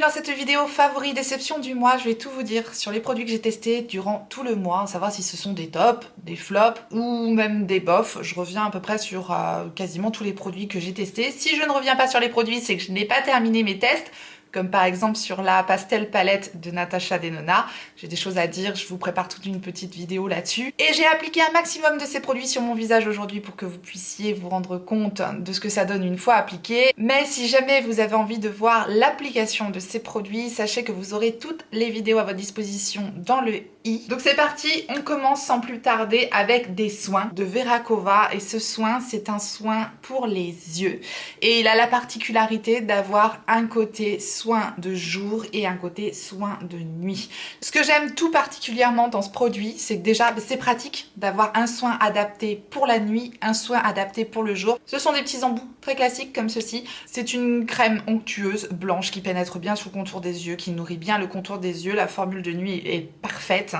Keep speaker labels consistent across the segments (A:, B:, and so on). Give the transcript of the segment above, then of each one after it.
A: dans cette vidéo favori déception du mois, je vais tout vous dire sur les produits que j'ai testés durant tout le mois, savoir si ce sont des tops, des flops ou même des bofs. Je reviens à peu près sur quasiment tous les produits que j'ai testés. Si je ne reviens pas sur les produits, c'est que je n'ai pas terminé mes tests. Comme par exemple sur la pastel palette de Natasha Denona. J'ai des choses à dire, je vous prépare toute une petite vidéo là-dessus. Et j'ai appliqué un maximum de ces produits sur mon visage aujourd'hui pour que vous puissiez vous rendre compte de ce que ça donne une fois appliqué. Mais si jamais vous avez envie de voir l'application de ces produits, sachez que vous aurez toutes les vidéos à votre disposition dans le i. Donc c'est parti, on commence sans plus tarder avec des soins de Verakova. Et ce soin, c'est un soin pour les yeux. Et il a la particularité d'avoir un côté soin de jour et un côté soin de nuit. Ce que j'aime tout particulièrement dans ce produit, c'est que déjà c'est pratique d'avoir un soin adapté pour la nuit, un soin adapté pour le jour. Ce sont des petits embouts très classiques comme ceci. C'est une crème onctueuse blanche qui pénètre bien sous le contour des yeux, qui nourrit bien le contour des yeux. La formule de nuit est parfaite.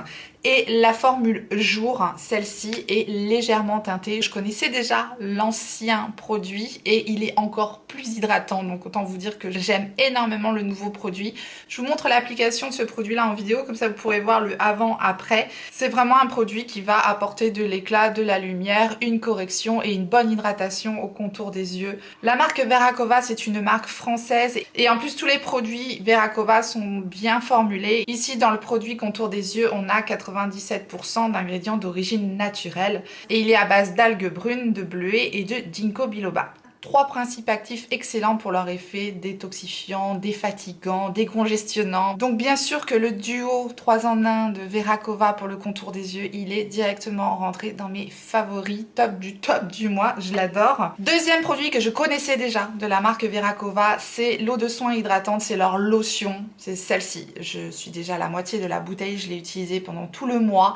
A: Et la formule jour, celle-ci est légèrement teintée. Je connaissais déjà l'ancien produit et il est encore plus hydratant. Donc autant vous dire que j'aime énormément le nouveau produit. Je vous montre l'application de ce produit-là en vidéo, comme ça vous pourrez voir le avant-après. C'est vraiment un produit qui va apporter de l'éclat, de la lumière, une correction et une bonne hydratation au contour des yeux. La marque Verakova, c'est une marque française et en plus tous les produits Verakova sont bien formulés. Ici dans le produit contour des yeux, on a 97% d'ingrédients d'origine naturelle et il est à base d'algues brunes, de bleuets et de ginkgo biloba. 3 principes actifs excellents pour leur effet détoxifiant, défatigant, décongestionnant. Donc bien sûr que le duo 3 en 1 de Verakova pour le contour des yeux, il est directement rentré dans mes favoris, top du mois, je l'adore. Deuxième produit que je connaissais déjà de la marque Verakova, c'est l'eau de soin hydratante, c'est leur lotion, c'est celle-ci. Je suis déjà à la moitié de la bouteille, je l'ai utilisée pendant tout le mois.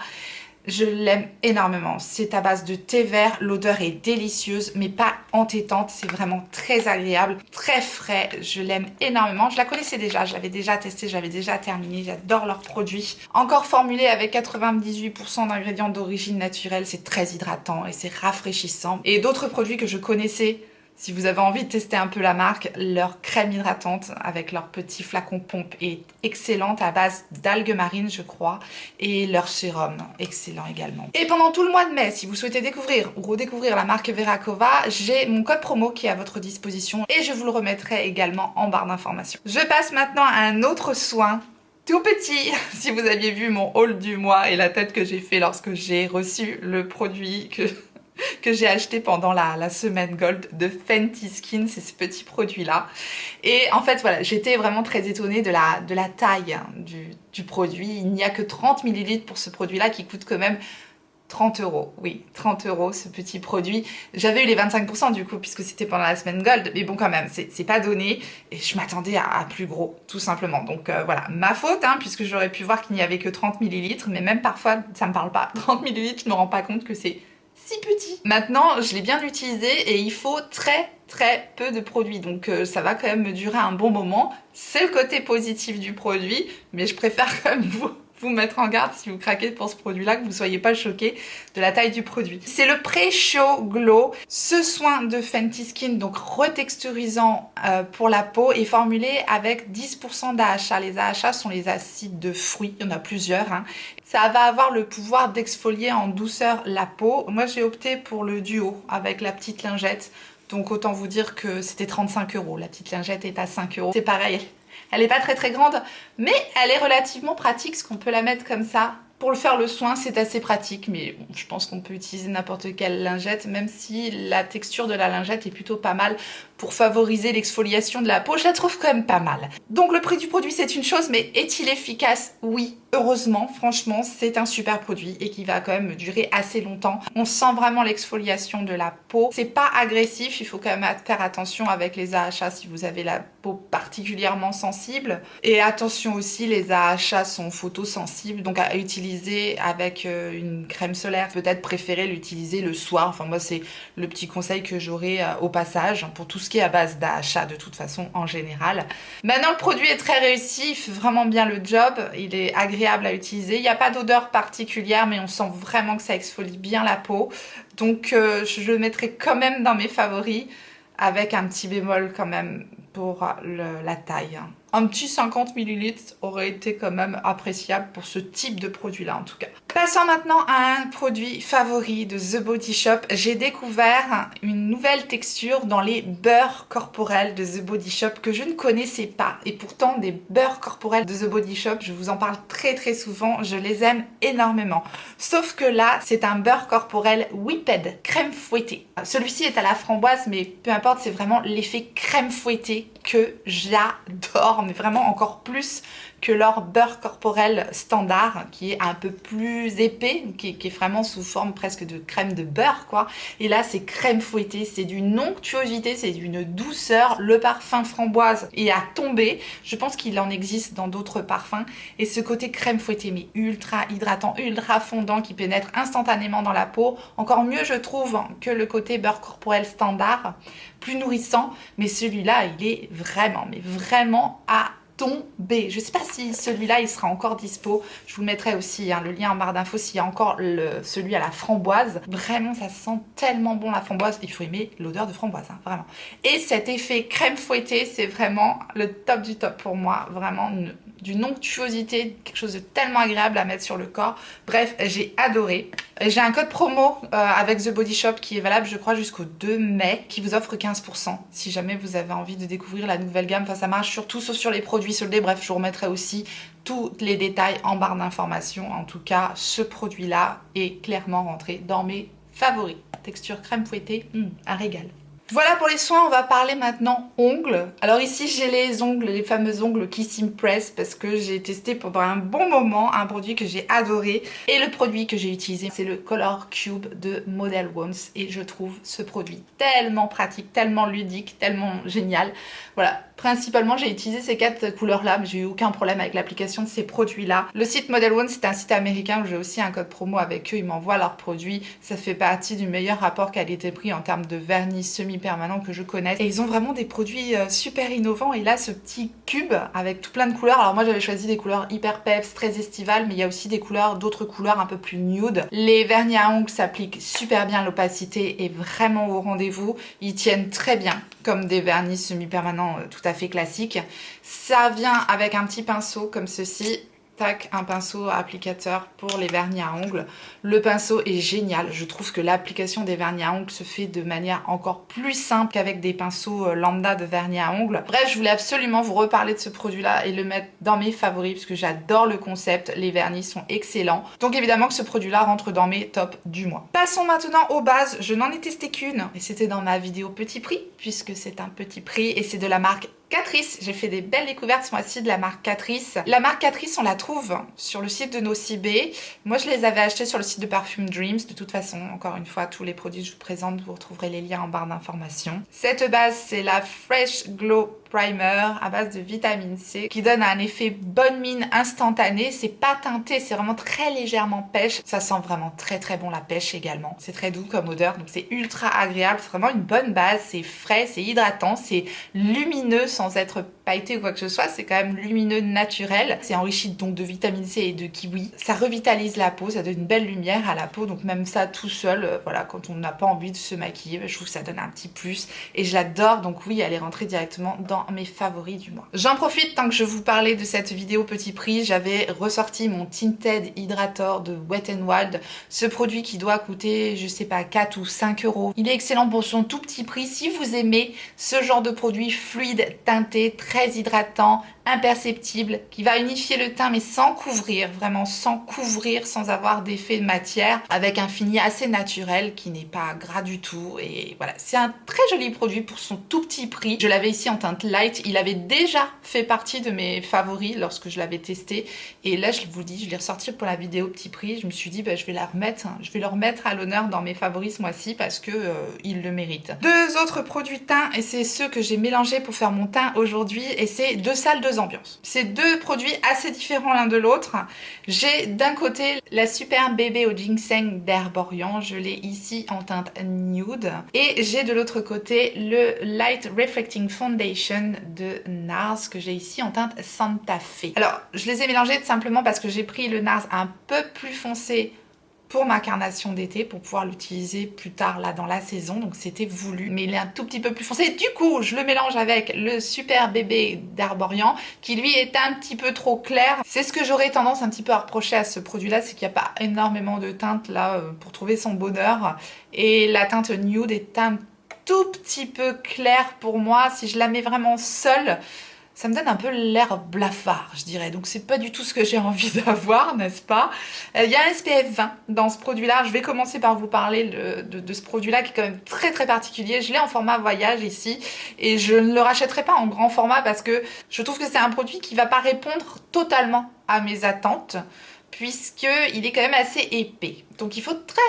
A: Je l'aime énormément, c'est à base de thé vert, l'odeur est délicieuse mais pas entêtante, c'est vraiment très agréable, très frais, je l'aime énormément. Je la connaissais déjà, je l'avais déjà testé, je l'avais déjà terminé, j'adore leurs produits. Encore formulé avec 98% d'ingrédients d'origine naturelle, c'est très hydratant et c'est rafraîchissant. Et d'autres produits que je connaissais, si vous avez envie de tester un peu la marque, leur crème hydratante avec leur petit flacon pompe est excellente à base d'algues marines je crois et leur sérum, excellent également. Et pendant tout le mois de mai, si vous souhaitez découvrir ou redécouvrir la marque Verakova, j'ai mon code promo qui est à votre disposition et je vous le remettrai également en barre d'informations. Je passe maintenant à un autre soin tout petit. Si vous aviez vu mon haul du mois et la tête que j'ai fait lorsque j'ai reçu le produit que j'ai acheté pendant la semaine Gold de Fenty Skin, c'est ce petit produit là. Et en fait voilà, j'étais vraiment très étonnée de la taille du produit. Il n'y a que 30 ml pour ce produit là qui coûte quand même 30 €. Oui, 30 € ce petit produit. J'avais eu les 25% du coup puisque c'était pendant la semaine Gold, mais bon quand même, c'est pas donné et je m'attendais à plus gros tout simplement. Donc voilà, ma faute hein, puisque j'aurais pu voir qu'il n'y avait que 30 ml, mais même parfois ça me parle pas. 30 ml, je me rends pas compte que c'est si petit. Maintenant, je l'ai bien utilisé et il faut très peu de produits, donc ça va quand même me durer un bon moment. C'est le côté positif du produit, mais je préfère quand même vous mettre en garde si vous craquez pour ce produit-là, que vous ne soyez pas choqués de la taille du produit. C'est le Pré-Show Glow. Ce soin de Fenty Skin, donc retexturisant pour la peau, est formulé avec 10% d'AHA. Les AHA sont les acides de fruits, il y en a plusieurs. Hein. Ça va avoir le pouvoir d'exfolier en douceur la peau. Moi, j'ai opté pour le duo avec la petite lingette. Donc autant vous dire que c'était 35 €. La petite lingette est à 5 €. C'est pareil. Elle n'est pas très grande, mais elle est relativement pratique, parce qu'on peut la mettre comme ça. Pour le faire le soin, c'est assez pratique, mais bon, je pense qu'on peut utiliser n'importe quelle lingette, même si la texture de la lingette est plutôt pas mal pour favoriser l'exfoliation de la peau. Je la trouve quand même pas mal. Donc le prix du produit, c'est une chose, mais est-il efficace? Oui, heureusement, franchement, c'est un super produit et qui va quand même durer assez longtemps. On sent vraiment l'exfoliation de la peau. C'est pas agressif, il faut quand même faire attention avec les AHA si vous avez la peau particulièrement sensible. Et attention aussi, les AHA sont photosensibles, donc à utiliser avec une crème solaire. Peut-être préférer l'utiliser le soir. Enfin moi, c'est le petit conseil que j'aurai au passage pour tout ce qui est à base d'AHA de toute façon en général. Maintenant, le produit est très réussi, il fait vraiment bien le job, il est agréable à utiliser. Il n'y a pas d'odeur particulière, mais on sent vraiment que ça exfolie bien la peau. Donc je le mettrai quand même dans mes favoris, avec un petit bémol quand même pour la taille. Un petit 50 ml aurait été quand même appréciable pour ce type de produit-là en tout cas. Passons maintenant à un produit favori de The Body Shop. J'ai découvert une nouvelle texture dans les beurres corporels de The Body Shop que je ne connaissais pas. Et pourtant, des beurres corporels de The Body Shop, je vous en parle très souvent, je les aime énormément. Sauf que là, c'est un beurre corporel Whipped, crème fouettée. Celui-ci est à la framboise, mais peu importe, c'est vraiment l'effet crème fouettée que j'adore, mais vraiment encore plus que leur beurre corporel standard qui est un peu plus épais, qui est vraiment sous forme presque de crème de beurre quoi. Et là c'est crème fouettée, c'est d'une onctuosité, c'est d'une douceur, le parfum framboise est à tomber. Je pense qu'il en existe dans d'autres parfums et ce côté crème fouettée mais ultra hydratant, ultra fondant qui pénètre instantanément dans la peau. Encore mieux je trouve que le côté beurre corporel standard, plus nourrissant, mais celui-là il est vraiment, mais vraiment à tomber. Je sais pas si celui-là il sera encore dispo. Je vous le mettrai aussi le lien en barre d'infos s'il y a encore celui à la framboise. Vraiment ça sent tellement bon la framboise. Il faut aimer l'odeur de framboise, vraiment. Et cet effet crème fouettée c'est vraiment le top du top pour moi. Vraiment d'une onctuosité, quelque chose de tellement agréable à mettre sur le corps. Bref, j'ai adoré. J'ai un code promo avec The Body Shop qui est valable je crois jusqu'au 2 mai qui vous offre 15% si jamais vous avez envie de découvrir la nouvelle gamme. Enfin ça marche surtout sauf sur les produits soldés. Bref, je vous remettrai aussi tous les détails en barre d'informations. En tout cas, ce produit-là est clairement rentré dans mes favoris. Texture crème fouettée, un régal. Voilà pour les soins, on va parler maintenant ongles. Alors ici j'ai les ongles, les fameux ongles Kiss Impress parce que j'ai testé pendant un bon moment un produit que j'ai adoré. Et le produit que j'ai utilisé c'est le Color Cube de Model Ones et je trouve ce produit tellement pratique, tellement ludique, tellement génial. Voilà, principalement j'ai utilisé ces 4 couleurs là mais j'ai eu aucun problème avec l'application de ces produits là. Le site Model Ones c'est un site américain où j'ai aussi un code promo avec eux, ils m'envoient leurs produits. Ça fait partie du meilleur rapport qualité-prix en termes de vernis semi-permanent que je connaisse. Et ils ont vraiment des produits super innovants et là ce petit cube avec tout plein de couleurs. Alors moi j'avais choisi des couleurs hyper peps, très estivales mais il y a aussi des couleurs, d'autres couleurs un peu plus nude. Les vernis à ongles s'appliquent super bien, l'opacité est vraiment au rendez-vous. Ils tiennent très bien comme des vernis semi-permanents tout à fait classiques. Ça vient avec un petit pinceau comme ceci. Tac, un pinceau applicateur pour les vernis à ongles. Le pinceau est génial. Je trouve que l'application des vernis à ongles se fait de manière encore plus simple qu'avec des pinceaux lambda de vernis à ongles. Bref, je voulais absolument vous reparler de ce produit-là et le mettre dans mes favoris parce que j'adore le concept. Les vernis sont excellents. Donc évidemment que ce produit-là rentre dans mes tops du mois. Passons maintenant aux bases. Je n'en ai testé qu'une et c'était dans ma vidéo petit prix puisque c'est un petit prix et c'est de la marque Catrice. J'ai fait des belles découvertes ce mois-ci de la marque Catrice. La marque Catrice, on la trouve sur le site de Nocibé. Moi, je les avais achetés sur le site de Perfume Dreams. De toute façon, encore une fois, tous les produits que je vous présente, vous retrouverez les liens en barre d'informations. Cette base, c'est la Fresh Glow Primer à base de vitamine C qui donne un effet bonne mine instantané. C'est pas teinté, c'est vraiment très légèrement pêche. Ça sent vraiment très bon la pêche également. C'est très doux comme odeur, donc c'est ultra agréable. C'est vraiment une bonne base, c'est frais, c'est hydratant, c'est lumineux sans être pailleté ou quoi que ce soit. C'est quand même lumineux naturel. C'est enrichi donc de vitamine C et de kiwi. Ça revitalise la peau, ça donne une belle lumière à la peau. Donc même ça tout seul, voilà, quand on n'a pas envie de se maquiller, je trouve que ça donne un petit plus. Et je l'adore, donc oui, elle est rentrée directement dans mes favoris du mois. J'en profite tant que je vous parlais de cette vidéo petit prix, j'avais ressorti mon Tinted Hydrator de Wet n Wild, ce produit qui doit coûter je sais pas 4 ou 5 euros. Il est excellent pour son tout petit prix si vous aimez ce genre de produit fluide, teinté, très hydratant, imperceptible, qui va unifier le teint mais sans couvrir, vraiment sans couvrir, sans avoir d'effet de matière, avec un fini assez naturel qui n'est pas gras du tout. Et voilà, c'est un très joli produit pour son tout petit prix. Je l'avais ici en teinte light, il avait déjà fait partie de mes favoris lorsque je l'avais testé et là je vous dis, je l'ai ressorti pour la vidéo petit prix. Je me suis dit je vais la remettre, je vais le remettre à l'honneur dans mes favoris ce mois-ci parce que il le mérite. Deux autres produits teint et c'est ceux que j'ai mélangés pour faire mon teint aujourd'hui et c'est deux salles, deux ambiances. C'est deux produits assez différents l'un de l'autre. J'ai d'un côté la super bébé au ginseng d'Herborian, je l'ai ici en teinte nude et j'ai de l'autre côté le Light Reflecting Foundation de NARS que j'ai ici en teinte Santa Fe. Alors je les ai mélangés tout simplement parce que j'ai pris le NARS un peu plus foncé pour ma carnation d'été pour pouvoir l'utiliser plus tard là dans la saison, donc c'était voulu, mais il est un tout petit peu plus foncé. Du coup je le mélange avec le Super Bébé d'Herborian qui lui est un petit peu trop clair. C'est ce que j'aurais tendance un petit peu à reprocher à ce produit là, c'est qu'il n'y a pas énormément de teintes là pour trouver son bonheur, et la teinte nude est un tout petit peu claire pour moi. Si je la mets vraiment seule, ça me donne un peu l'air blafard, je dirais. Donc c'est pas du tout ce que j'ai envie d'avoir, n'est-ce pas? Il y a un SPF 20 dans ce produit-là. Je vais commencer par vous parler de ce produit-là qui est quand même très très particulier. Je l'ai en format voyage ici et je ne le rachèterai pas en grand format parce que je trouve que c'est un produit qui va pas répondre totalement à mes attentes, puisqu'il est quand même assez épais. Donc il faut très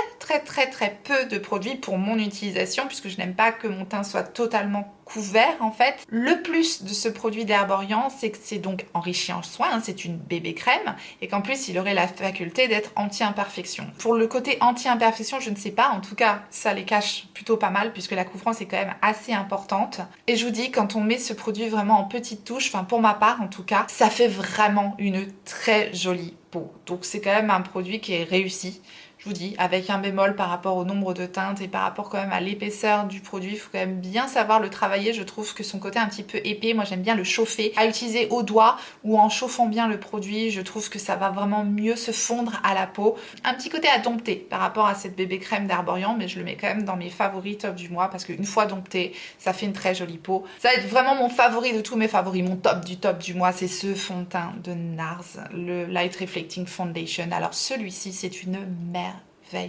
A: peu de produits pour mon utilisation, puisque je n'aime pas que mon teint soit totalement couvert en fait. Le plus de ce produit d'Herborian, c'est que c'est donc enrichi en soins, hein, c'est une bébé crème, et qu'en plus il aurait la faculté d'être anti-imperfection. Pour le côté anti-imperfection, je ne sais pas, en tout cas ça les cache plutôt pas mal, puisque la couvrance est quand même assez importante. Et je vous dis, quand on met ce produit vraiment en petite touche, enfin pour ma part en tout cas, ça fait vraiment une très jolie peau. Donc c'est quand même un produit qui est réussi. Je vous dis, avec un bémol par rapport au nombre de teintes et par rapport quand même à l'épaisseur du produit, il faut quand même bien savoir le travailler. Je trouve que son côté un petit peu épais, moi j'aime bien le chauffer, à utiliser au doigt ou en chauffant bien le produit. Je trouve que ça va vraiment mieux se fondre à la peau. Un petit côté à dompter par rapport à cette bébé crème d'Herborian, mais je le mets quand même dans mes favoris top du mois parce qu'une fois dompté, ça fait une très jolie peau. Ça va être vraiment mon favori de tous mes favoris, mon top du mois, c'est ce fond de teint de NARS, le Light Reflecting Foundation. Alors celui-ci, c'est une merveille,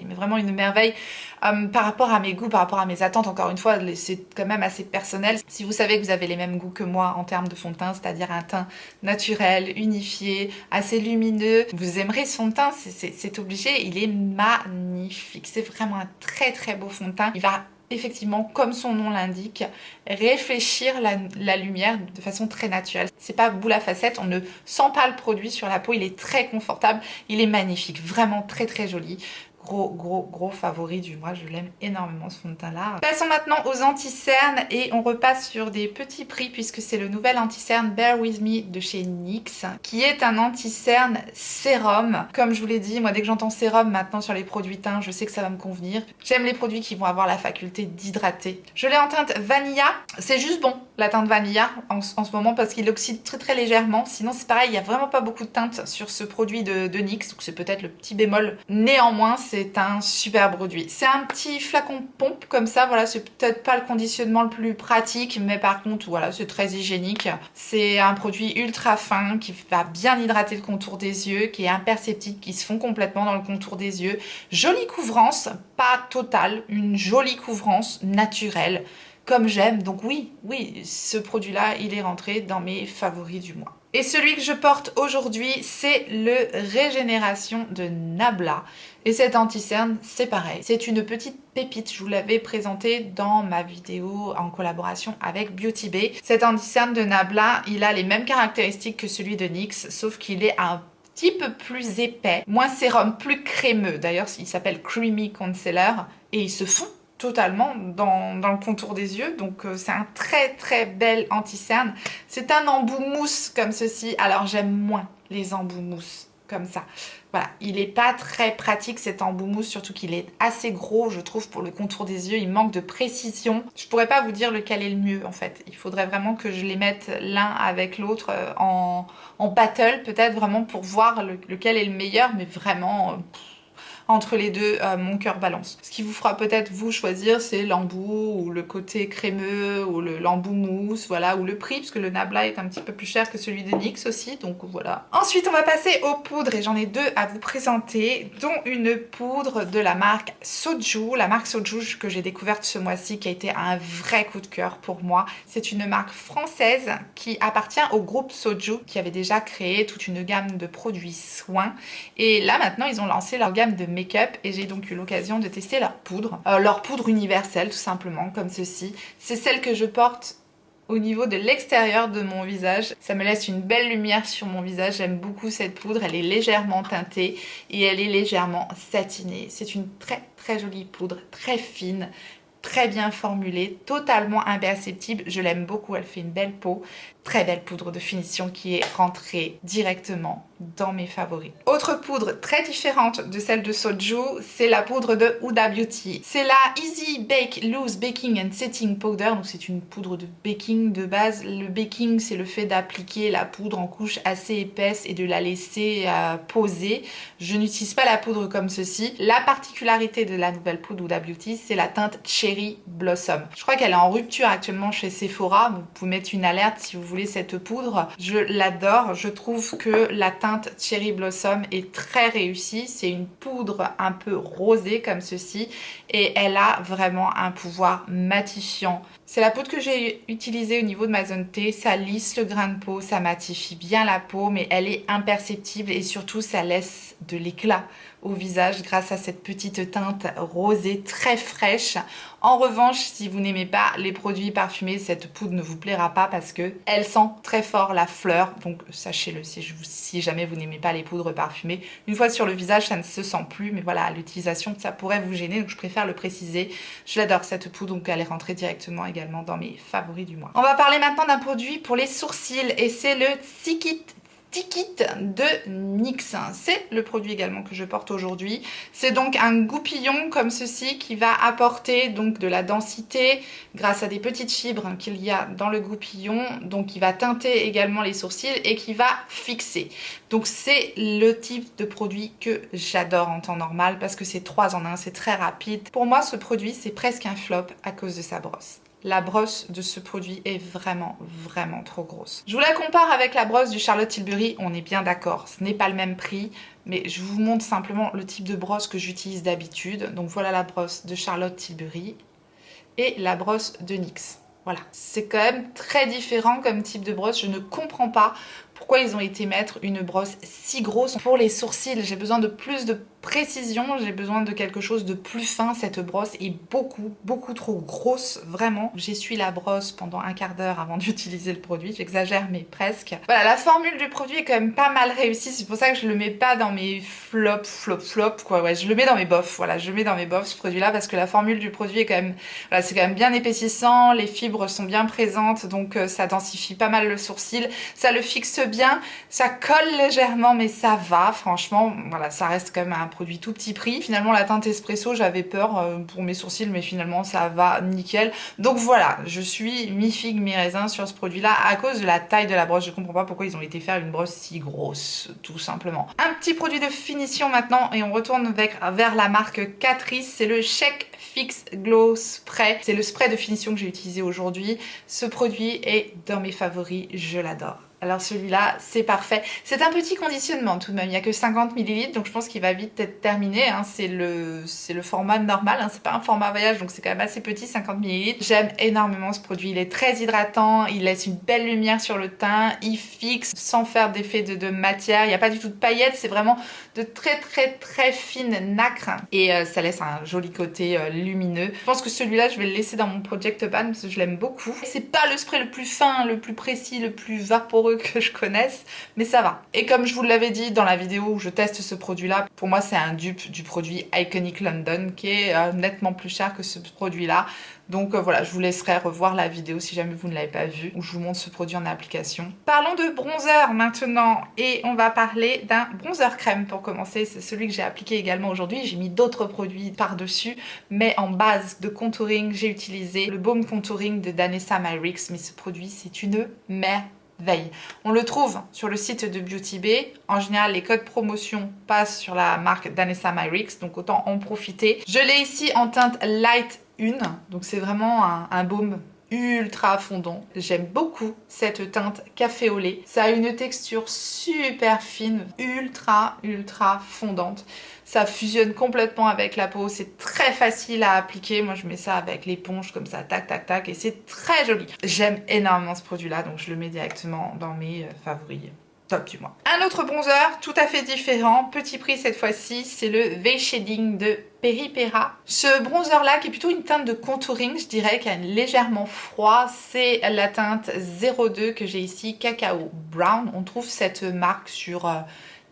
A: mais vraiment une merveille par rapport à mes goûts, par rapport à mes attentes. Encore une fois, c'est quand même assez personnel. Si vous savez que vous avez les mêmes goûts que moi en termes de fond de teint, c'est-à-dire un teint naturel, unifié, assez lumineux, vous aimerez ce fond de teint, c'est obligé. Il est magnifique, c'est vraiment un très beau fond de teint. Il va effectivement, comme son nom l'indique, réfléchir la lumière de façon très naturelle. C'est pas boule à facettes, on ne sent pas le produit sur la peau, il est très confortable, il est magnifique, vraiment très joli. Gros favori du mois, je l'aime énormément ce fond de teint là. Passons maintenant aux anti-cernes et on repasse sur des petits prix puisque c'est le nouvel anti-cerne Bear With Me de chez NYX qui est un anti-cerne sérum. Comme je vous l'ai dit, moi dès que j'entends sérum maintenant sur les produits teints, je sais que ça va me convenir. J'aime les produits qui vont avoir la faculté d'hydrater. Je l'ai en teinte vanilla, c'est juste bon la teinte vanilla en ce moment parce qu'il oxyde très légèrement. Sinon c'est pareil, il n'y a vraiment pas beaucoup de teinte sur ce produit de NYX, donc c'est peut-être le petit bémol. Néanmoins, c'est un super produit. C'est un petit flacon pompe comme ça, voilà, c'est peut-être pas le conditionnement le plus pratique, mais par contre, voilà, c'est très hygiénique. C'est un produit ultra fin qui va bien hydrater le contour des yeux, qui est imperceptible, qui se fond complètement dans le contour des yeux. Jolie couvrance, pas totale, une jolie couvrance naturelle, comme j'aime. Donc oui, ce produit-là, il est rentré dans mes favoris du mois. Et celui que je porte aujourd'hui, c'est le Régénération de Nabla. Et cet anti-cerne, c'est pareil. C'est une petite pépite. Je vous l'avais présenté dans ma vidéo en collaboration avec Beauty Bay. Cet anti-cerne de Nabla, il a les mêmes caractéristiques que celui de NYX, sauf qu'il est un petit peu plus épais, moins sérum, plus crémeux. D'ailleurs, il s'appelle Creamy Concealer et il se fond totalement dans le contour des yeux, donc c'est un très bel anti-cerne. C'est un embout mousse comme ceci, alors j'aime moins les embouts mousse comme ça. Voilà, il n'est pas très pratique cet embout mousse, surtout qu'il est assez gros, je trouve, pour le contour des yeux. Il manque de précision. Je pourrais pas vous dire lequel est le mieux, en fait. Il faudrait vraiment que je les mette l'un avec l'autre en battle, peut-être vraiment pour voir lequel est le meilleur, mais vraiment... entre les deux, mon cœur balance. Ce qui vous fera peut-être vous choisir, c'est l'embout ou le côté crémeux ou l'embout mousse, voilà, ou le prix, parce que le Nabla est un petit peu plus cher que celui de NYX aussi, donc voilà. Ensuite, on va passer aux poudres et j'en ai deux à vous présenter, dont une poudre de la marque Soju, la marque Soju que j'ai découverte ce mois-ci, qui a été un vrai coup de cœur pour moi. C'est une marque française qui appartient au groupe Soju, qui avait déjà créé toute une gamme de produits soins, et là maintenant ils ont lancé leur gamme de make-up et j'ai donc eu l'occasion de tester leur poudre universelle tout simplement comme ceci. C'est celle que je porte au niveau de l'extérieur de mon visage. Ça me laisse une belle lumière sur mon visage, j'aime beaucoup cette poudre, elle est légèrement teintée et elle est légèrement satinée. C'est une très jolie poudre, très fine, très bien formulée, totalement imperceptible, je l'aime beaucoup, elle fait une belle peau. Très belle poudre de finition qui est rentrée directement dans mes favoris. Autre poudre très différente de celle de Soju, c'est la poudre de Huda Beauty. C'est la Easy Bake Loose Baking and Setting Powder, donc c'est une poudre de baking de base. Le baking, c'est le fait d'appliquer la poudre en couche assez épaisse et de la laisser poser. Je n'utilise pas la poudre comme ceci. La particularité de la nouvelle poudre Huda Beauty, c'est la teinte Cherry Blossom. Je crois qu'elle est en rupture actuellement chez Sephora. Vous pouvez mettre une alerte si vous voulez cette poudre. Je l'adore. Je trouve que la teinte Cherry Blossom est très réussie. C'est une poudre un peu rosée comme ceci et elle a vraiment un pouvoir matifiant. C'est la poudre que j'ai utilisée au niveau de ma zone T. Ça lisse le grain de peau, ça matifie bien la peau, mais elle est imperceptible et surtout ça laisse de l'éclat au visage grâce à cette petite teinte rosée très fraîche. En revanche, si vous n'aimez pas les produits parfumés, cette poudre ne vous plaira pas parce que elle sent très fort la fleur. Donc sachez-le, si jamais vous n'aimez pas les poudres parfumées, une fois sur le visage, ça ne se sent plus. Mais voilà, à l'utilisation, ça pourrait vous gêner. Donc je préfère le préciser. Je l'adore cette poudre, donc elle est rentrée directement également dans mes favoris du mois. On va parler maintenant d'un produit pour les sourcils et c'est le Stick It de NYX. C'est le produit également que je porte aujourd'hui. C'est donc un goupillon comme ceci qui va apporter donc de la densité grâce à des petites fibres qu'il y a dans le goupillon. Donc qui va teinter également les sourcils et qui va fixer. Donc c'est le type de produit que j'adore en temps normal parce que c'est 3 en 1, c'est très rapide. Pour moi ce produit c'est presque un flop à cause de sa brosse. La brosse de ce produit est vraiment trop grosse. Je vous la compare avec la brosse du Charlotte Tilbury, on est bien d'accord, ce n'est pas le même prix, mais je vous montre simplement le type de brosse que j'utilise d'habitude. Donc voilà la brosse de Charlotte Tilbury et la brosse de NYX. Voilà, c'est quand même très différent comme type de brosse, je ne comprends pas pourquoi ils ont été mettre une brosse si grosse pour les sourcils. J'ai besoin de plus de précision, j'ai besoin de quelque chose de plus fin. Cette brosse est beaucoup trop grosse, vraiment. J'essuie la brosse pendant un quart d'heure avant d'utiliser le produit, j'exagère mais presque. Voilà, la formule du produit est quand même pas mal réussie, c'est pour ça que je le mets pas dans mes flop quoi. Ouais, je le mets dans mes bofs, voilà, je le mets dans mes bofs ce produit là parce que la formule du produit est quand même, voilà, c'est quand même bien épaississant, les fibres sont bien présentes, donc ça densifie pas mal le sourcil, ça le fixe bien, ça colle légèrement mais ça va, franchement, voilà, ça reste quand même un produit tout petit prix. Finalement la teinte espresso, j'avais peur pour mes sourcils mais finalement ça va nickel. Donc voilà, je suis mi-figue mi-raisin sur ce produit là à cause de la taille de la brosse. Je comprends pas pourquoi ils ont été faire une brosse si grosse, tout simplement. Un petit produit de finition maintenant et on retourne vers la marque Catrice, c'est le Shake Fix Glow Spray. C'est le spray de finition que j'ai utilisé aujourd'hui. Ce produit est dans mes favoris, je l'adore. Alors celui-là, c'est parfait. C'est un petit conditionnement tout de même, il n'y a que 50 ml, donc je pense qu'il va vite être terminé. Hein. C'est le format normal, hein. C'est pas un format voyage, donc c'est quand même assez petit, 50 ml. J'aime énormément ce produit, il est très hydratant, il laisse une belle lumière sur le teint, il fixe sans faire d'effet de matière, il n'y a pas du tout de paillettes, c'est vraiment de très fine nacre et ça laisse un joli côté lumineux. Je pense que celui-là, je vais le laisser dans mon Project Pan parce que je l'aime beaucoup. C'est pas le spray le plus fin, le plus précis, le plus vaporeux que je connaisse, mais ça va. Et comme je vous l'avais dit dans la vidéo où je teste ce produit-là, pour moi c'est un dupe du produit Iconic London qui est nettement plus cher que ce produit-là. Donc voilà, je vous laisserai revoir la vidéo si jamais vous ne l'avez pas vue, où je vous montre ce produit en application. Parlons de bronzer maintenant, et on va parler d'un bronzer crème pour commencer. C'est celui que j'ai appliqué également aujourd'hui. J'ai mis d'autres produits par-dessus, mais en base de contouring, j'ai utilisé le baume contouring de Danessa Myricks, mais ce produit, c'est une merveille. On le trouve sur le site de Beauty Bay. En général, les codes promotion passent sur la marque Danessa Myricks, donc autant en profiter. Je l'ai ici en teinte Light 1, donc c'est vraiment un baume ultra fondant. J'aime beaucoup cette teinte café au lait. Ça a une texture super fine, ultra fondante. Ça fusionne complètement avec la peau, c'est très facile à appliquer. Moi je mets ça avec l'éponge comme ça, tac, et c'est très joli. J'aime énormément ce produit-là, donc je le mets directement dans mes favoris. Top du mois. Un autre bronzer tout à fait différent, petit prix cette fois-ci, c'est le V Shading de Peripera. Ce bronzer là qui est plutôt une teinte de contouring, je dirais, qui a légèrement froid, c'est la teinte 02 que j'ai ici, Cacao Brown. On trouve cette marque sur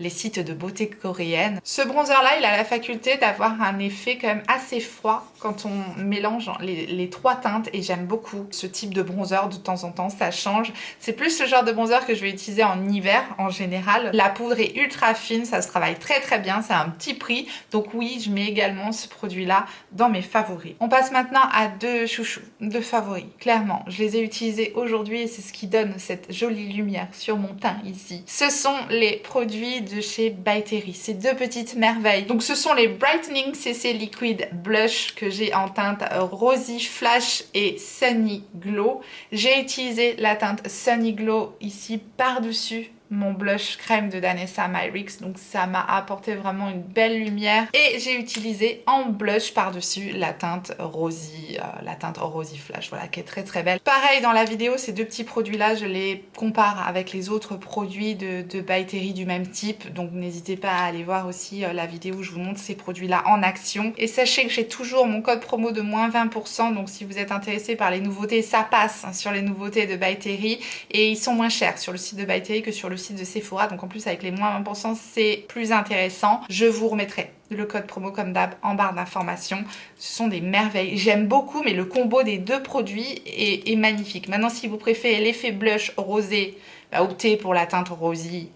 A: les sites de beauté coréenne. Ce bronzer là, il a la faculté d'avoir un effet quand même assez froid quand on mélange les trois teintes et j'aime beaucoup ce type de bronzer de temps en temps, ça change. C'est plus ce genre de bronzer que je vais utiliser en hiver en général. La poudre est ultra fine, ça se travaille très très bien, c'est un petit prix, donc oui, je mets également ce produit là dans mes favoris. On passe maintenant à deux chouchous, deux favoris. Clairement, je les ai utilisés aujourd'hui et c'est ce qui donne cette jolie lumière sur mon teint ici. Ce sont les produits de chez By Terry, ces deux petites merveilles. Donc ce sont les Brightening CC Liquid Blush que j'ai en teinte Rosy Flash et Sunny Glow. J'ai utilisé la teinte Sunny Glow ici par-dessus mon blush crème de Danessa Myricks, donc ça m'a apporté vraiment une belle lumière et j'ai utilisé en blush par-dessus la teinte Rosy Flash, voilà, qui est très très belle. Pareil dans la vidéo, ces deux petits produits là, je les compare avec les autres produits de By Terry du même type, donc n'hésitez pas à aller voir aussi la vidéo où je vous montre ces produits là en action. Et sachez que j'ai toujours mon code promo de moins 20%, donc si vous êtes intéressé par les nouveautés, ça passe sur les nouveautés de By Terry et ils sont moins chers sur le site de By Terry que sur le site de Sephora, donc en plus avec les moins 20% c'est plus intéressant. Je vous remettrai le code promo comme d'hab en barre d'informations. Ce sont des merveilles, j'aime beaucoup, mais le combo des deux produits est magnifique. Maintenant si vous préférez l'effet blush rosé, optez pour la teinte Rosy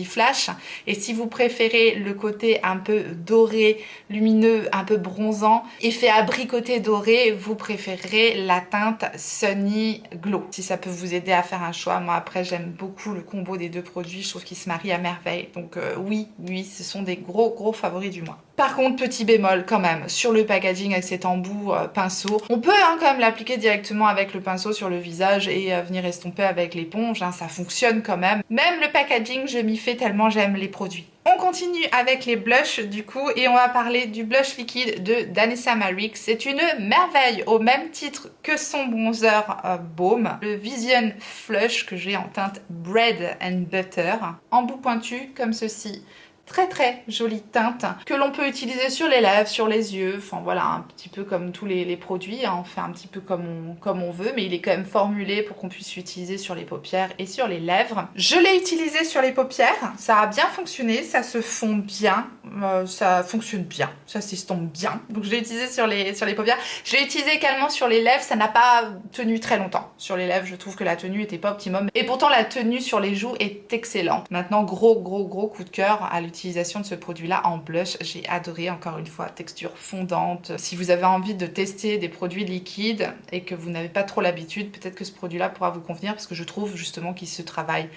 A: Flash, et si vous préférez le côté un peu doré, lumineux, un peu bronzant, effet abricoté doré, vous préférerez la teinte Sunny Glow. Si ça peut vous aider à faire un choix, moi après j'aime beaucoup le combo des deux produits, je trouve qu'ils se marient à merveille, donc oui, ce sont des gros favoris du mois. Par contre, petit bémol quand même, sur le packaging avec cet embout pinceau, on peut quand même l'appliquer directement avec le pinceau sur le visage et venir estomper avec l'éponge, ça fonctionne quand même. Même le packaging, je m'y fais tellement j'aime les produits. On continue avec les blushs du coup et on va parler du blush liquide de Danessa Myricks. C'est une merveille au même titre que son bronzer Baume, le Vision Flush que j'ai en teinte Bread and Butter, embout pointu comme ceci. Très jolie teinte que l'on peut utiliser sur les lèvres, sur les yeux, enfin voilà, un petit peu comme tous les produits, on fait un petit peu comme on veut, mais il est quand même formulé pour qu'on puisse l'utiliser sur les paupières et sur les lèvres. Je l'ai utilisé sur les paupières, ça a bien fonctionné, ça se fond bien, ça fonctionne bien, ça s'estompe bien, donc je l'ai utilisé sur les paupières. Je l'ai utilisé également sur les lèvres, ça n'a pas tenu très longtemps. Sur les lèvres, je trouve que la tenue n'était pas optimum, et pourtant la tenue sur les joues est excellente. Maintenant, gros coup de cœur à l'utilisation de ce produit là en blush, j'ai adoré, encore une fois, texture fondante. Si vous avez envie de tester des produits liquides et que vous n'avez pas trop l'habitude, peut-être que ce produit là pourra vous convenir parce que je trouve justement qu'il se travaille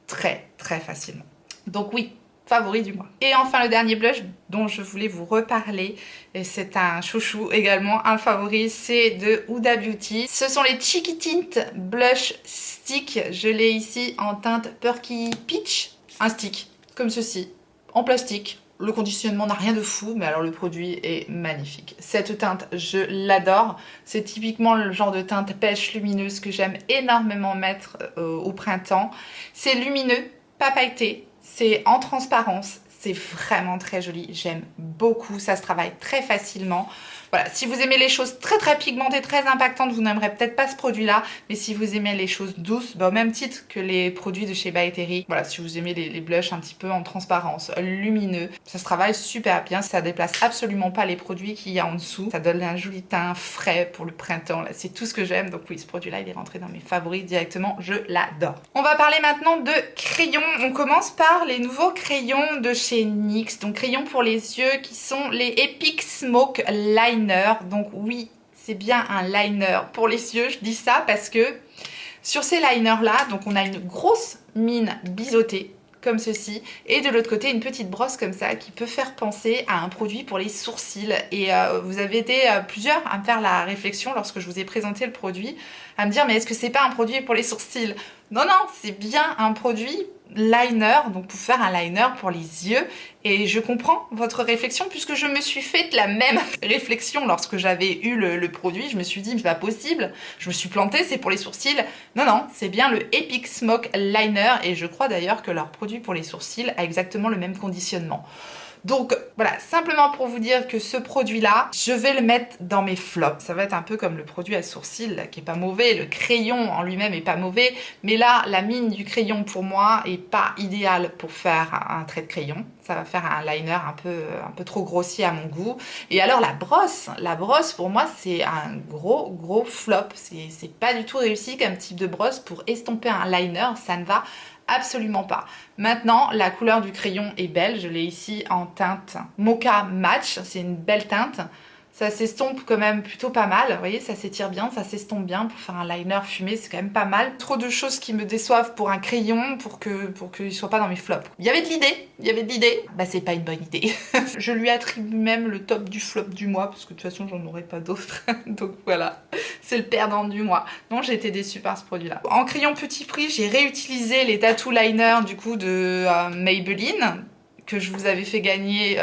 A: très facilement. Donc oui, favori du mois. Et enfin le dernier blush dont je voulais vous reparler, et c'est un chouchou également, un favori, c'est de Huda Beauty. Ce sont les Cheeky Tint Blush Stick, je l'ai ici en teinte Perky Peach, un stick comme ceci, en plastique. Le conditionnement n'a rien de fou, mais alors le produit est magnifique. Cette teinte, je l'adore. C'est typiquement le genre de teinte pêche lumineuse que j'aime énormément mettre au printemps. C'est lumineux, pas pailleté, c'est en transparence. C'est vraiment très joli, j'aime beaucoup, ça se travaille très facilement. Voilà, si vous aimez les choses très pigmentées, très impactantes, vous n'aimerez peut-être pas ce produit-là. Mais si vous aimez les choses douces, au même titre que les produits de chez By Terry, voilà, si vous aimez les blushs un petit peu en transparence, lumineux, ça se travaille super bien. Ça déplace absolument pas les produits qu'il y a en dessous. Ça donne un joli teint frais pour le printemps. C'est tout ce que j'aime. Donc oui, ce produit-là, il est rentré dans mes favoris directement. Je l'adore. On va parler maintenant de crayons. On commence par les nouveaux crayons de chez NYX. Donc crayons pour les yeux qui sont les Epic Smoke Liner. Donc oui, c'est bien un liner pour les yeux, je dis ça parce que sur ces liners là, donc on a une grosse mine biseautée comme ceci et de l'autre côté une petite brosse comme ça qui peut faire penser à un produit pour les sourcils. Et vous avez été plusieurs à me faire la réflexion lorsque je vous ai présenté le produit, à me dire mais est-ce que c'est pas un produit pour les sourcils? Non, c'est bien un produit liner, donc pour faire un liner pour les yeux. Et je comprends votre réflexion puisque je me suis fait la même réflexion lorsque j'avais eu le produit. Je me suis dit, c'est pas possible, je me suis plantée, c'est pour les sourcils. Non, c'est bien le Epic Smoke Liner et je crois d'ailleurs que leur produit pour les sourcils a exactement le même conditionnement. Donc voilà, simplement pour vous dire que ce produit-là, je vais le mettre dans mes flops. Ça va être un peu comme le produit à sourcils, là, qui est pas mauvais, le crayon en lui-même est pas mauvais, mais là, la mine du crayon pour moi est pas idéale pour faire un trait de crayon. Ça va faire un liner un peu trop grossier à mon goût. Et alors la brosse pour moi c'est un gros flop. C'est pas du tout réussi comme type de brosse pour estomper un liner, ça ne va absolument pas. Maintenant, la couleur du crayon est belle. Je l'ai ici en teinte Mocha Match. C'est une belle teinte. Ça s'estompe quand même plutôt pas mal. Vous voyez, ça s'étire bien, ça s'estompe bien. Pour faire un liner fumé, c'est quand même pas mal. Trop de choses qui me déçoivent pour un crayon pour qu'il soit pas dans mes flops. Il y avait de l'idée. Bah, c'est pas une bonne idée. Je lui attribue même le top du flop du mois parce que de toute façon, j'en aurais pas d'autres. Donc voilà, c'est le perdant du mois. Donc j'ai été déçue par ce produit-là. En crayon petit prix, j'ai réutilisé les tattoo liners du coup de Maybelline, que je vous avais fait gagner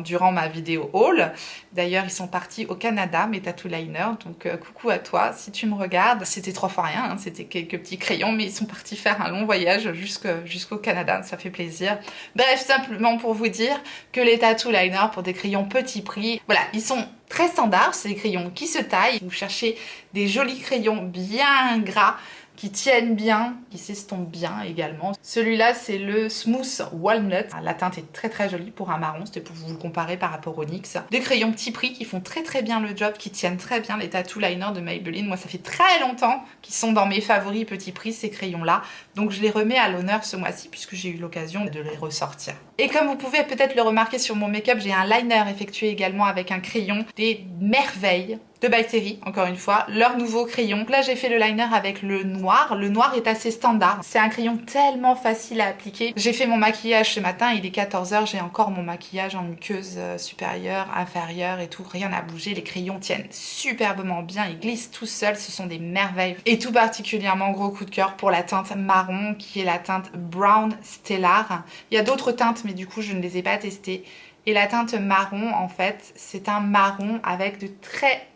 A: durant ma vidéo haul. D'ailleurs, ils sont partis au Canada, mes tattoo liners. Donc, coucou à toi, si tu me regardes. C'était 3 fois rien, hein, c'était quelques petits crayons, mais ils sont partis faire un long voyage jusqu'au Canada. Ça fait plaisir. Bref, simplement pour vous dire que les tattoo liners pour des crayons petit prix, voilà, ils sont très standards. C'est des crayons qui se taillent. Vous cherchez des jolis crayons bien gras, qui tiennent bien, qui s'estompent bien également. Celui-là, c'est le Smooth Walnut. La teinte est très jolie pour un marron, c'était pour vous le comparer par rapport au NYX. Des crayons petit prix qui font très bien le job, qui tiennent très bien, les tattoo liners de Maybelline. Moi, ça fait très longtemps qu'ils sont dans mes favoris petit prix, ces crayons-là. Donc, je les remets à l'honneur ce mois-ci, puisque j'ai eu l'occasion de les ressortir. Et comme vous pouvez peut-être le remarquer sur mon make-up, j'ai un liner effectué également avec un crayon des merveilles de By Terry, encore une fois, leur nouveau crayon. Là, j'ai fait le liner avec le noir. Le noir est assez standard. C'est un crayon tellement facile à appliquer. J'ai fait mon maquillage ce matin, il est 14 h, j'ai encore mon maquillage en muqueuse supérieure, inférieure et tout. Rien n'a bougé. Les crayons tiennent superbement bien, ils glissent tout seuls, ce sont des merveilles. Et tout particulièrement, gros coup de cœur pour la teinte marron, qui est la teinte Brown Stellar. Il y a d'autres teintes, mais du coup, je ne les ai pas testées. Et la teinte marron, en fait, c'est un marron avec de très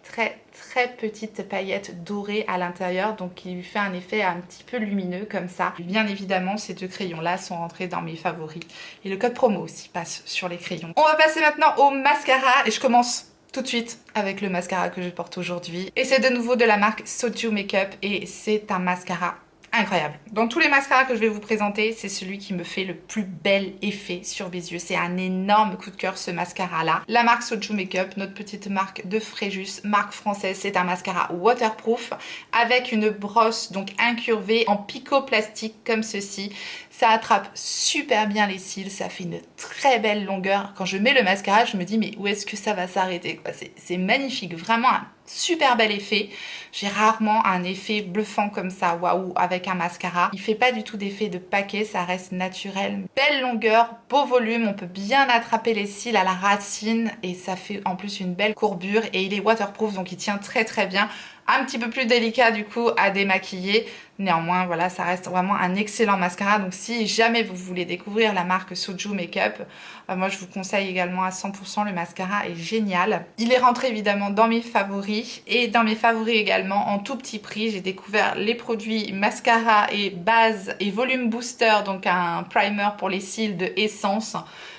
A: petites paillettes dorées à l'intérieur, donc qui lui fait un effet un petit peu lumineux comme ça. Bien évidemment, ces deux crayons-là sont rentrés dans mes favoris. Et le code promo aussi passe sur les crayons. On va passer maintenant au mascara et je commence tout de suite avec le mascara que je porte aujourd'hui. Et c'est de nouveau de la marque Soju Makeup et c'est un mascara incroyable. Dans tous les mascaras que je vais vous présenter, c'est celui qui me fait le plus bel effet sur mes yeux. C'est un énorme coup de cœur ce mascara-là. La marque Soju Makeup, notre petite marque de Fréjus, marque française, c'est un mascara waterproof avec une brosse donc incurvée en picot plastique comme ceci. Ça attrape super bien les cils, ça fait une très belle longueur. Quand je mets le mascara, je me dis mais où est-ce que ça va s'arrêter? C'est magnifique, vraiment un super bel effet. J'ai rarement un effet bluffant comme ça, waouh, avec un mascara. Il fait pas du tout d'effet de paquet, ça reste naturel. Belle longueur, beau volume, on peut bien attraper les cils à la racine et ça fait en plus une belle courbure et il est waterproof donc il tient très bien. Un petit peu plus délicat du coup à démaquiller. Néanmoins, voilà, ça reste vraiment un excellent mascara. Donc si jamais vous voulez découvrir la marque Soju Makeup, moi je vous conseille également à 100%, le mascara est génial. Il est rentré évidemment dans mes favoris et dans mes favoris également en tout petit prix. J'ai découvert les produits mascara et base et volume booster, donc un primer pour les cils de Essence.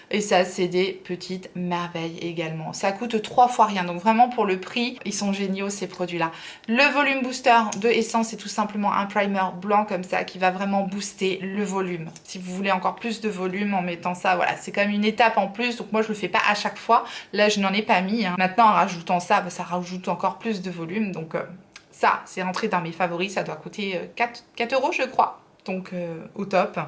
A: Et ça, c'est des petites merveilles également. Ça coûte 3 fois rien. Donc vraiment pour le prix, ils sont géniaux ces produits-là. Le volume booster de Essence, c'est tout simplement un primer blanc comme ça qui va vraiment booster le volume. Si vous voulez encore plus de volume en mettant ça, voilà, c'est quand même une étape en plus. Donc moi, je le fais pas à chaque fois. Là, je n'en ai pas mis. Maintenant, en rajoutant ça, ça rajoute encore plus de volume. Donc ça, c'est rentré dans mes favoris. Ça doit coûter 4 € je crois. Donc au top.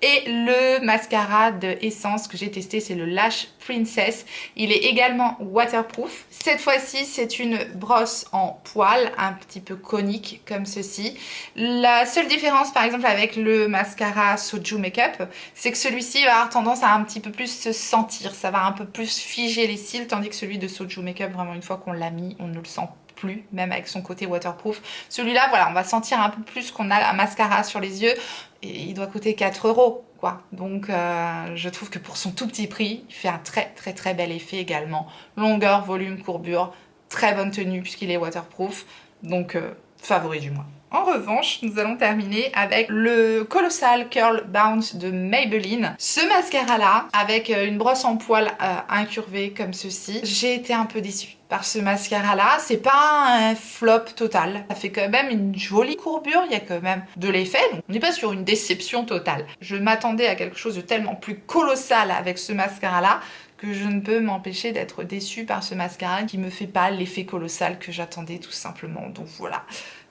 A: Et le mascara de Essence que j'ai testé, c'est le Lash Princess. Il est également waterproof. Cette fois-ci, c'est une brosse en poil, un petit peu conique comme ceci. La seule différence par exemple avec le mascara Soju Makeup, c'est que celui-ci va avoir tendance à un petit peu plus se sentir. Ça va un peu plus figer les cils, tandis que celui de Soju Makeup, vraiment une fois qu'on l'a mis, on ne le sent plus, même avec son côté waterproof. Celui-là, voilà, on va sentir un peu plus qu'on a un mascara sur les yeux et il doit coûter 4 € quoi. Donc je trouve que pour son tout petit prix, il fait un très bel effet également. Longueur, volume, courbure, très bonne tenue puisqu'il est waterproof. Donc favori du mois. En revanche, nous allons terminer avec le Colossal Curl Bounce de Maybelline. Ce mascara-là, avec une brosse en poil incurvée comme ceci, j'ai été un peu déçue par ce mascara-là. C'est pas un flop total. Ça fait quand même une jolie courbure, il y a quand même de l'effet. Donc on n'est pas sur une déception totale. Je m'attendais à quelque chose de tellement plus colossal avec ce mascara-là que je ne peux m'empêcher d'être déçue par ce mascara qui me fait pas l'effet colossal que j'attendais tout simplement. Donc voilà,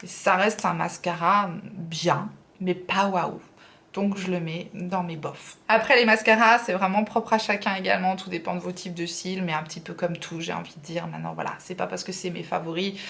A: ça reste un mascara bien, mais pas waouh. Donc je le mets dans mes bofs. Après les mascaras, c'est vraiment propre à chacun également, tout dépend de vos types de cils, mais un petit peu comme tout, j'ai envie de dire. Maintenant voilà, c'est pas parce que c'est mes favoris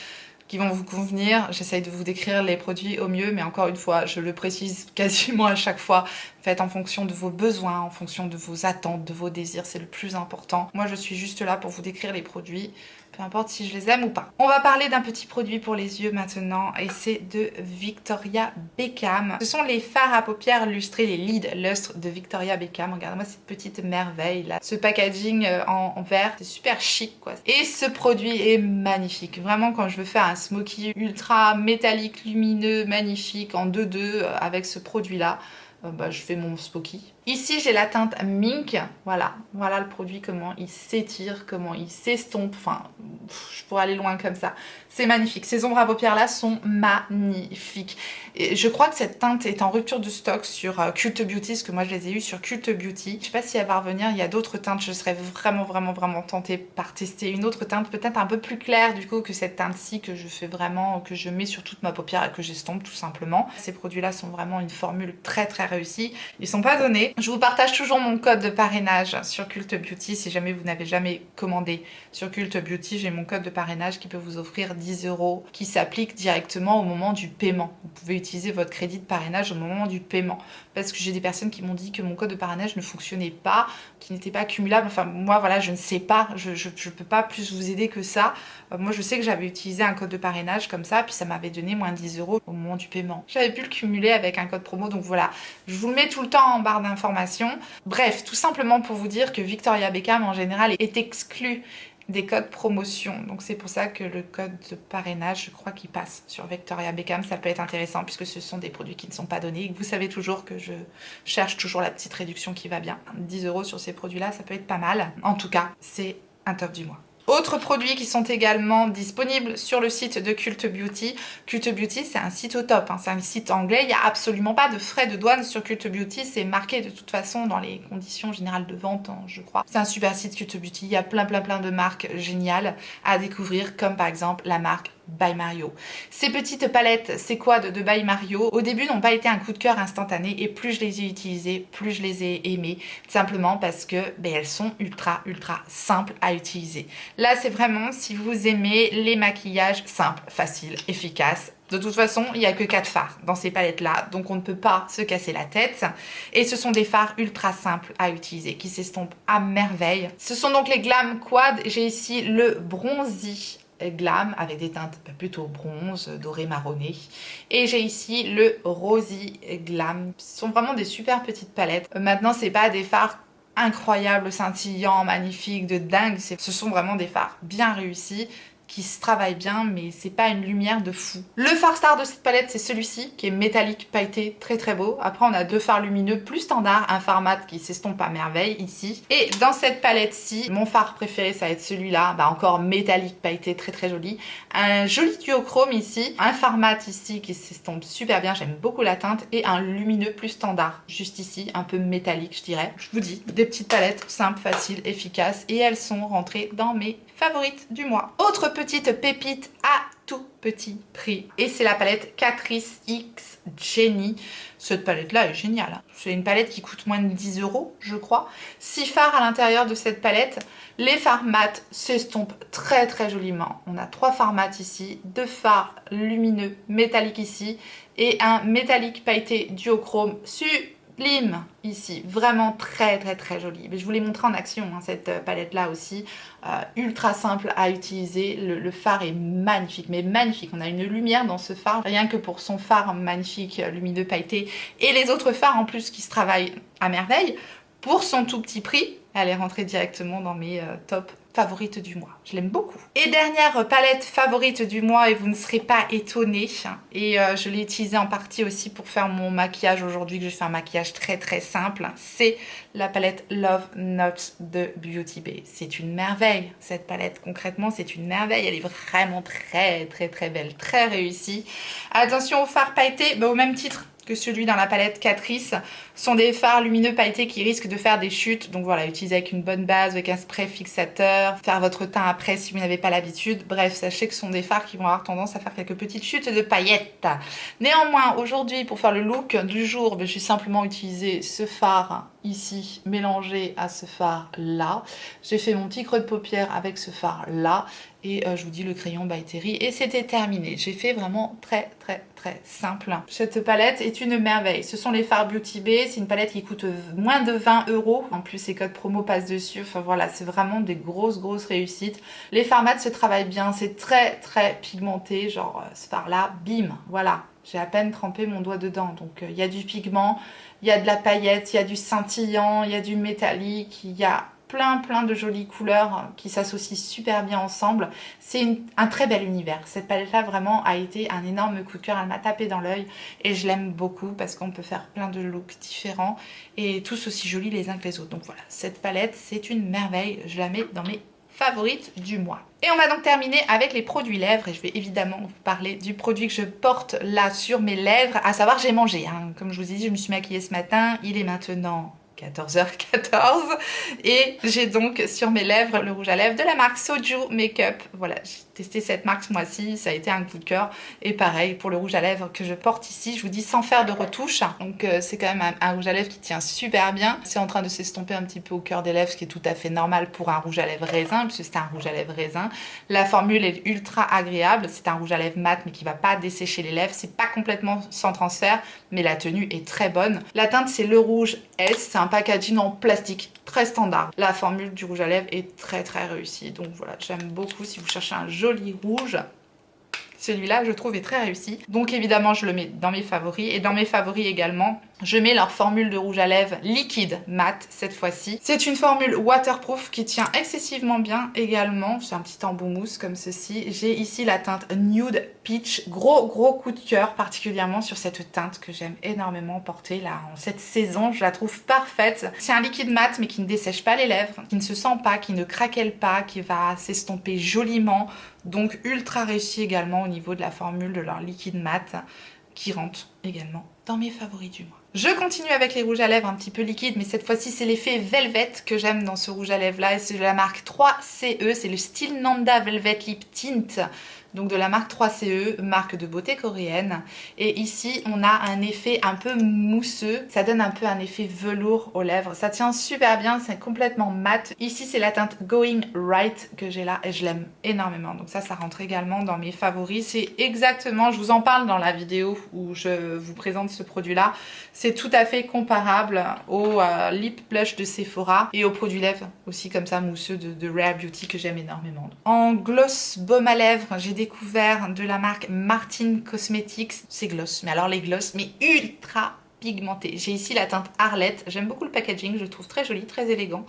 A: qui vont vous convenir. J'essaye de vous décrire les produits au mieux, mais encore une fois, je le précise quasiment à chaque fois. Faites en fonction de vos besoins, en fonction de vos attentes, de vos désirs, c'est le plus important. Moi, je suis juste là pour vous décrire les produits, peu importe si je les aime ou pas. On va parler d'un petit produit pour les yeux maintenant, et c'est de Victoria Beckham. Ce sont les fards à paupières lustrés, les Lid Lustre de Victoria Beckham. Regardez-moi cette petite merveille là. Ce packaging en verre, c'est super chic quoi. Et ce produit est magnifique. Vraiment, quand je veux faire un smoky ultra métallique, lumineux, magnifique, en 2-2 avec ce produit-là, je fais mon smoky. Ici, j'ai la teinte Mink. Voilà le produit, comment il s'étire, comment il s'estompe. Enfin, je pourrais aller loin comme ça. C'est magnifique. Ces ombres à paupières là sont magnifiques. Et je crois que cette teinte est en rupture de stock sur Cult Beauty, parce que moi je les ai eues sur Cult Beauty. Je sais pas si elle va revenir. Il y a d'autres teintes. Je serais vraiment tentée par tester une autre teinte, peut-être un peu plus claire du coup que cette teinte-ci que je fais vraiment, que je mets sur toute ma paupière et que j'estompe tout simplement. Ces produits-là sont vraiment une formule très réussie. Ils sont pas donnés. Je vous partage toujours mon code de parrainage sur Cult Beauty. Si jamais vous n'avez jamais commandé sur Cult Beauty, j'ai mon code de parrainage qui peut vous offrir 10 € qui s'applique directement au moment du paiement. Vous pouvez utiliser votre crédit de parrainage au moment du paiement. Parce que j'ai des personnes qui m'ont dit que mon code de parrainage ne fonctionnait pas, qui n'était pas cumulable. Enfin, moi, voilà, je ne sais pas. Je peux pas plus vous aider que ça. Moi, je sais que j'avais utilisé un code de parrainage comme ça, puis ça m'avait donné moins 10 € au moment du paiement. J'avais pu le cumuler avec un code promo, donc voilà. Je vous le mets tout le temps en barre d'informations. Bref, tout simplement pour vous dire que Victoria Beckham, en général, est exclue des codes promotion. Donc c'est pour ça que le code de parrainage, je crois qu'il passe sur Victoria Beckham. Ça peut être intéressant puisque ce sont des produits qui ne sont pas donnés. Et que vous savez toujours que je cherche toujours la petite réduction qui va bien. 10 € sur ces produits-là, ça peut être pas mal. En tout cas, c'est un top du mois. Autres produits qui sont également disponibles sur le site de Cult Beauty. Cult Beauty, c'est un site au top, hein. C'est un site anglais. Il n'y a absolument pas de frais de douane sur Cult Beauty. C'est marqué de toute façon dans les conditions générales de vente, hein, je crois. C'est un super site Cult Beauty. Il y a plein de marques géniales à découvrir, comme par exemple la marque By Mario. Ces petites palettes, c'est quoi de By Mario, au début n'ont pas été un coup de cœur instantané et plus je les ai utilisées, plus je les ai aimées, simplement parce que elles sont ultra simples à utiliser. Là c'est vraiment si vous aimez les maquillages simples, faciles, efficaces. De toute façon, il n'y a que 4 fards dans ces palettes-là, donc on ne peut pas se casser la tête. Et ce sont des fards ultra simples à utiliser, qui s'estompent à merveille. Ce sont donc les Glam Quad. J'ai ici le Bronzy Glam avec des teintes plutôt bronze, doré marronné. Et j'ai ici le Rosy Glam. Ce sont vraiment des super petites palettes. Maintenant, c'est pas des fards incroyables, scintillants, magnifiques, de dingue. Ce sont vraiment des fards bien réussis, qui se travaille bien, mais c'est pas une lumière de fou. Le fard star de cette palette, c'est celui-ci, qui est métallique, pailleté, très beau. Après, on a 2 fards lumineux plus standard, un fard mat qui s'estompe à merveille, ici. Et dans cette palette-ci, mon fard préféré, ça va être celui-là, encore métallique, pailleté, très joli. Un joli duochrome ici, un fard mat ici, qui s'estompe super bien, j'aime beaucoup la teinte, et un lumineux plus standard, juste ici, un peu métallique, je dirais. Je vous dis, des petites palettes simples, faciles, efficaces, et elles sont rentrées dans mes favorites du mois. Autre petite pépite à tout petit prix, et c'est la palette Catrice X Jenny. Cette palette là est géniale, hein. C'est une palette qui coûte moins de 10 €, je crois. 6 fards à l'intérieur de cette palette. Les fards mat s'estompent très joliment. On a 3 fards mat ici, 2 fards lumineux métalliques ici, et un métallique pailleté duochrome sublime ici, vraiment très joli. Mais je vous l'ai montré en action, hein, cette palette là aussi, ultra simple à utiliser. Le fard est magnifique, mais magnifique. On a une lumière dans ce fard, rien que pour son fard magnifique, lumineux, pailleté, et les autres fards en plus qui se travaillent à merveille. Pour son tout petit prix, elle est rentrée directement dans mes top favorite du mois. Je l'aime beaucoup. Et dernière palette favorite du mois, et vous ne serez pas étonnés, et je l'ai utilisée en partie aussi pour faire mon maquillage aujourd'hui, que je fais un maquillage très très simple, c'est la palette Love Notes de Beauty Bay. C'est une merveille, cette palette. Concrètement, c'est une merveille. Elle est vraiment très très très belle, très réussie. Attention aux fards pailletés, au même titre que celui dans la palette Catrice, sont des fards lumineux pailletés qui risquent de faire des chutes. Donc voilà, utilisez avec une bonne base, avec un spray fixateur, faire votre teint après si vous n'avez pas l'habitude. Bref, sachez que ce sont des fards qui vont avoir tendance à faire quelques petites chutes de paillettes. Néanmoins, aujourd'hui, pour faire le look du jour, j'ai simplement utilisé ce fard ici, mélangé à ce fard là. J'ai fait mon petit creux de paupière avec ce fard là. Et je vous dis le crayon by Terry et c'était terminé. J'ai fait vraiment très très très simple. Cette palette est une merveille. Ce sont les fards Beauty Bay. C'est une palette qui coûte moins de 20 €. En plus, ces codes promo passent dessus. Enfin voilà, c'est vraiment des grosses réussites. Les fards mat se travaillent bien. C'est très très pigmenté. Genre ce fard là, bim, voilà. J'ai à peine trempé mon doigt dedans. Donc il y a du pigment, il y a de la paillette, il y a du scintillant, il y a du métallique, il y a plein de jolies couleurs qui s'associent super bien ensemble. C'est un très bel univers. Cette palette là vraiment a été un énorme coup de cœur. Elle m'a tapé dans l'œil et je l'aime beaucoup parce qu'on peut faire plein de looks différents et tous aussi jolis les uns que les autres. Donc voilà, cette palette c'est une merveille. Je la mets dans mes favorites du mois. Et on va donc terminer avec les produits lèvres et je vais évidemment vous parler du produit que je porte là sur mes lèvres, à savoir j'ai mangé. Comme je vous ai dit, je me suis maquillée ce matin, il est maintenant 14h14 et j'ai donc sur mes lèvres le rouge à lèvres de la marque Soju Makeup. Voilà, j'ai testé cette marque ce mois-ci, ça a été un coup de cœur et pareil pour le rouge à lèvres que je porte ici, je vous dis sans faire de retouche. Donc c'est quand même un rouge à lèvres qui tient super bien. C'est en train de s'estomper un petit peu au cœur des lèvres, ce qui est tout à fait normal pour un rouge à lèvres raisin puisque c'est un rouge à lèvres raisin. La formule est ultra agréable, c'est un rouge à lèvres mat mais qui va pas dessécher les lèvres, c'est pas complètement sans transfert mais la tenue est très bonne. La teinte c'est le rouge S, c'est un packaging en plastique très standard. La formule du rouge à lèvres est très réussie. Donc voilà, j'aime beaucoup si vous cherchez un joli rouge. Celui-là, je trouve, est très réussi. Donc évidemment, je le mets dans mes favoris. Et dans mes favoris également, je mets leur formule de rouge à lèvres liquide mat cette fois-ci. C'est une formule waterproof qui tient excessivement bien également. C'est un petit embout mousse comme ceci. J'ai ici la teinte Nude Peach. Gros coup de cœur particulièrement sur cette teinte que j'aime énormément porter là en cette saison. Je la trouve parfaite. C'est un liquide mat mais qui ne dessèche pas les lèvres, qui ne se sent pas, qui ne craquelle pas, qui va s'estomper joliment. Donc ultra réussi également au niveau de la formule de leur liquide mat qui rentre également dans mes favoris du mois. Je continue avec les rouges à lèvres un petit peu liquides, mais cette fois-ci c'est l'effet Velvet que j'aime dans ce rouge à lèvres là, et c'est de la marque 3CE, c'est le style Nanda Velvet Lip Tint, donc de la marque 3CE, marque de beauté coréenne. Et ici on a un effet un peu mousseux, ça donne un peu un effet velours aux lèvres, ça tient super bien, c'est complètement mat. Ici c'est la teinte Going Right que j'ai là et je l'aime énormément, donc ça rentre également dans mes favoris. C'est exactement, je vous en parle dans la vidéo où je vous présente ce produit là, c'est tout à fait comparable au lip blush de Sephora et aux produits lèvres aussi comme ça mousseux de Rare Beauty que j'aime énormément. En gloss baume à lèvres, j'ai découvert de la marque Martin Cosmetics, c'est gloss, mais alors les gloss mais ultra pigmentés. J'ai ici la teinte Arlette, j'aime beaucoup le packaging, je le trouve très joli, très élégant.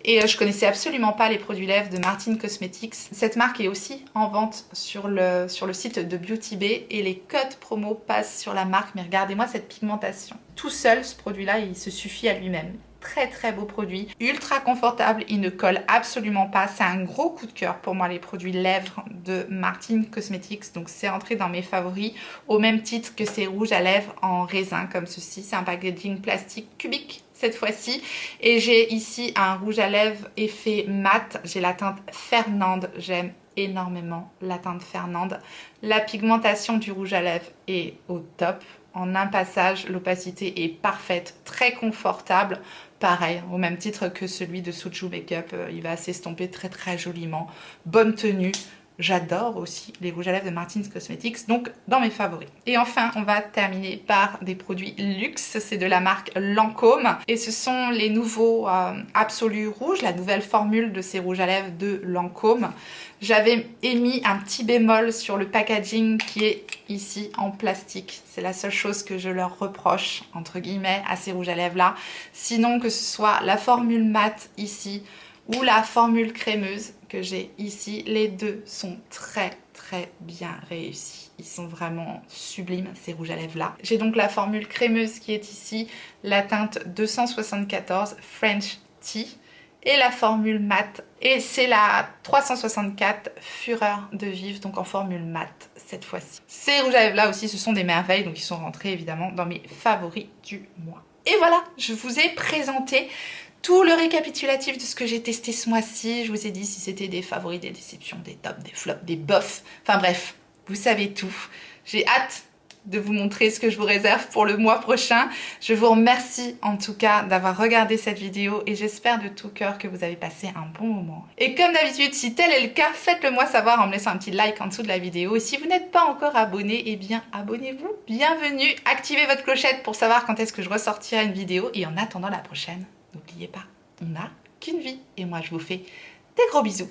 A: Et je connaissais absolument pas les produits lèvres de Martin Cosmetics. Cette marque est aussi en vente sur le site de Beauty Bay et les codes promo passent sur la marque. Mais regardez-moi cette pigmentation. Tout seul, ce produit-là, il se suffit à lui-même. Très beau produit, ultra confortable, il ne colle absolument pas. C'est un gros coup de cœur pour moi les produits lèvres de Martin Cosmetics. Donc c'est entré dans mes favoris au même titre que ces rouges à lèvres en raisin comme ceci. C'est un packaging plastique cubique cette fois-ci et j'ai ici un rouge à lèvres effet mat, j'ai la teinte Fernande, j'aime énormément la teinte Fernande. La pigmentation du rouge à lèvres est au top, en un passage l'opacité est parfaite, très confortable, pareil au même titre que celui de Soju Makeup, il va s'estomper très joliment, bonne tenue. J'adore aussi les rouges à lèvres de Martin Cosmetics, donc dans mes favoris. Et enfin, on va terminer par des produits luxe. C'est de la marque Lancôme. Et ce sont les nouveaux Absolu Rouge, la nouvelle formule de ces rouges à lèvres de Lancôme. J'avais émis un petit bémol sur le packaging qui est ici en plastique. C'est la seule chose que je leur reproche, entre guillemets, à ces rouges à lèvres là. Sinon, que ce soit la formule mat ici, ou la formule crémeuse que j'ai ici. Les deux sont très bien réussis. Ils sont vraiment sublimes, ces rouges à lèvres là. J'ai donc la formule crémeuse qui est ici, la teinte 274 French Tea, et la formule mat, et c'est la 364 Fureur de Vivre, donc en formule mat cette fois-ci. Ces rouges à lèvres là aussi, ce sont des merveilles, donc ils sont rentrés évidemment dans mes favoris du mois. Et voilà, je vous ai présenté tout le récapitulatif de ce que j'ai testé ce mois-ci. Je vous ai dit si c'était des favoris, des déceptions, des tops, des flops, des bofs, enfin bref, vous savez tout. J'ai hâte de vous montrer ce que je vous réserve pour le mois prochain. Je vous remercie en tout cas d'avoir regardé cette vidéo et j'espère de tout cœur que vous avez passé un bon moment. Et comme d'habitude, si tel est le cas, faites-le moi savoir en me laissant un petit like en dessous de la vidéo. Et si vous n'êtes pas encore abonné, eh bien abonnez-vous. Bienvenue, activez votre clochette pour savoir quand est-ce que je ressortirai une vidéo. Et en attendant la prochaine, n'oubliez pas, on n'a qu'une vie. Et moi je vous fais des gros bisous.